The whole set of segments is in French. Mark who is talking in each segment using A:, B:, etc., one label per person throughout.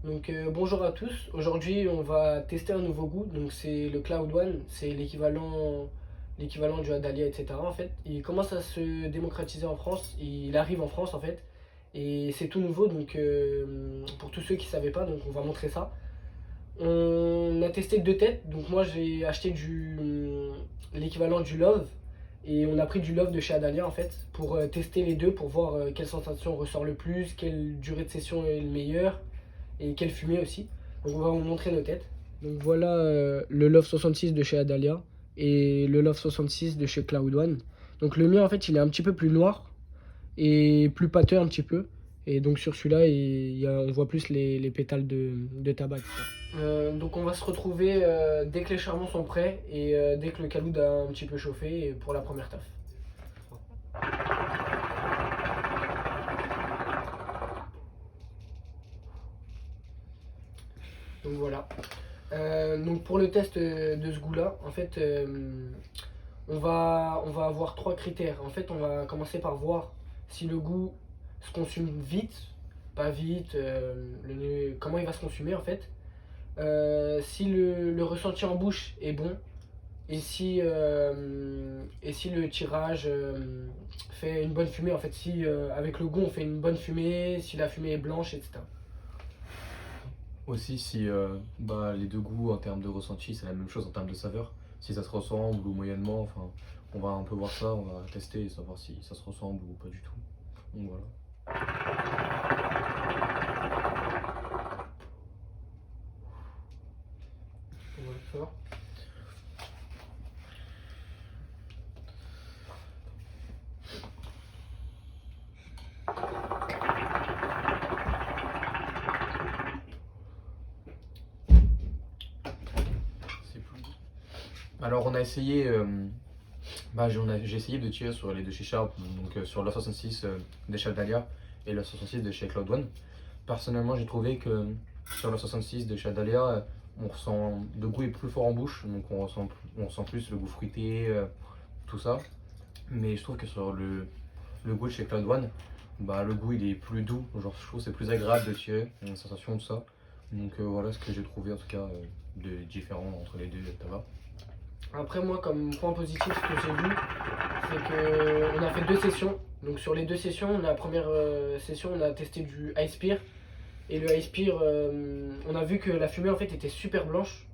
A: Bonjour à tous, aujourd'hui on va tester un nouveau goût, donc c'est le Cloud One, c'est l'équivalent du Adalia, etc. En fait, il commence à se démocratiser en France, il arrive en France en fait, et c'est tout nouveau, pour tous ceux qui ne savaient pas, donc on va montrer ça. On a testé deux têtes, donc moi j'ai acheté l'équivalent du Love, et on a pris du Love de chez Adalia en fait, pour tester les deux, pour voir quelle sensation ressort le plus, quelle durée de session est le meilleur et quelle fumée aussi. Donc on va vous montrer nos têtes. Donc voilà le Love 66 de chez Adalia et le Love 66 de chez Cloud One. Donc le mien en fait il est un petit peu plus noir et plus pâteux un petit peu. Et donc sur celui-là on voit plus les pétales de tabac. Donc on va se retrouver dès que les charbons sont prêts et dès que le caloud a un petit peu chauffé pour la première taf. Donc voilà. Donc pour le test de ce goût-là, en fait, on va avoir trois critères. En fait, on va commencer par voir si le goût se consume vite, pas vite, comment il va se consumer en fait. Si le ressenti en bouche est bon et si le tirage fait une bonne fumée, en fait, si avec le goût on fait une bonne fumée, si la fumée est blanche, etc.
B: Aussi, si les deux goûts en termes de ressenti, c'est la même chose en termes de saveur. Si ça se ressemble ou moyennement, enfin, on va un peu voir ça, on va tester et savoir si ça se ressemble ou pas du tout. Donc voilà.
A: On va le faire.
B: C'est plus. Alors on a essayé, j'ai essayé de tirer sur les deux chez Sharp, donc sur la 66 de chez Adalia et la 66 de chez Cloud One. Personnellement, j'ai trouvé que sur la 66 de chez Adalia, on ressent le goût est plus fort en bouche, donc on ressent plus le goût fruité, tout ça. Mais je trouve que sur le goût de chez Cloud One, le goût il est plus doux, genre je trouve que c'est plus agréable de tirer, une sensation de ça. Donc voilà ce que j'ai trouvé en tout cas de différent entre les deux tabacs.
A: Après moi comme point positif ce que j'ai vu c'est que on a fait deux sessions. Donc sur les deux sessions, la première session on a testé du Ice Pear. Et le Ice Pear, on a vu que la fumée en fait était super blanche.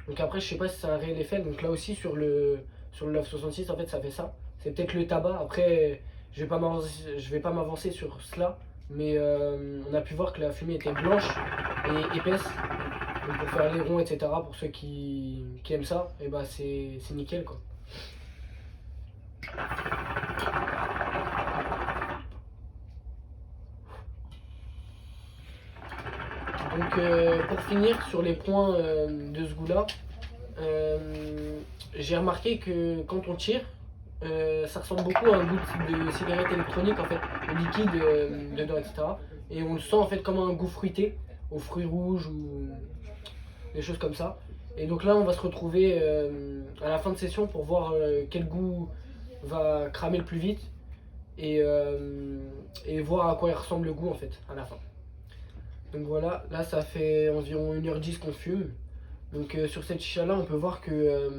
A: Donc après je sais pas si c'est un réel effet. Donc là aussi sur le Love 66 en fait ça fait ça. C'est peut-être le tabac. Après je vais pas m'avancer sur cela. Mais on a pu voir que la fumée était blanche et épaisse. Donc pour faire les ronds, etc. Pour ceux qui aiment ça, et bah c'est nickel quoi. Pour finir sur les points de ce goût-là, j'ai remarqué que quand on tire, ça ressemble beaucoup à un goût de cigarette électronique en fait, le liquide dedans, etc. Et on le sent en fait comme un goût fruité, aux fruits rouges ou des choses comme ça. Et donc là, on va se retrouver à la fin de session pour voir quel goût va cramer le plus vite et voir à quoi il ressemble le goût en fait à la fin. Donc voilà, là ça fait environ 1h10 qu'on fume. Donc sur cette chicha là on peut voir que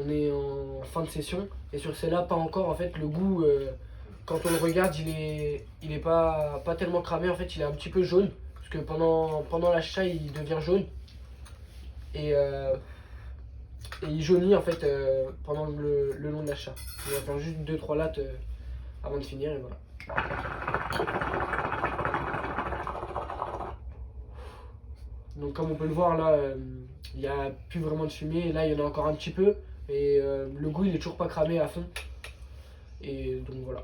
A: on est en fin de session et sur celle-là pas encore en fait le goût quand on le regarde il est pas tellement cramé en fait il est un petit peu jaune parce que pendant la chicha il devient jaune et, euh, et il jaunit en fait pendant le long de la chicha. On va faire juste 2-3 lattes avant de finir et voilà. Donc comme on peut le voir là, il n'y a plus vraiment de fumée. Là, il y en a encore un petit peu. Et le goût, il est toujours pas cramé à fond. Et donc voilà.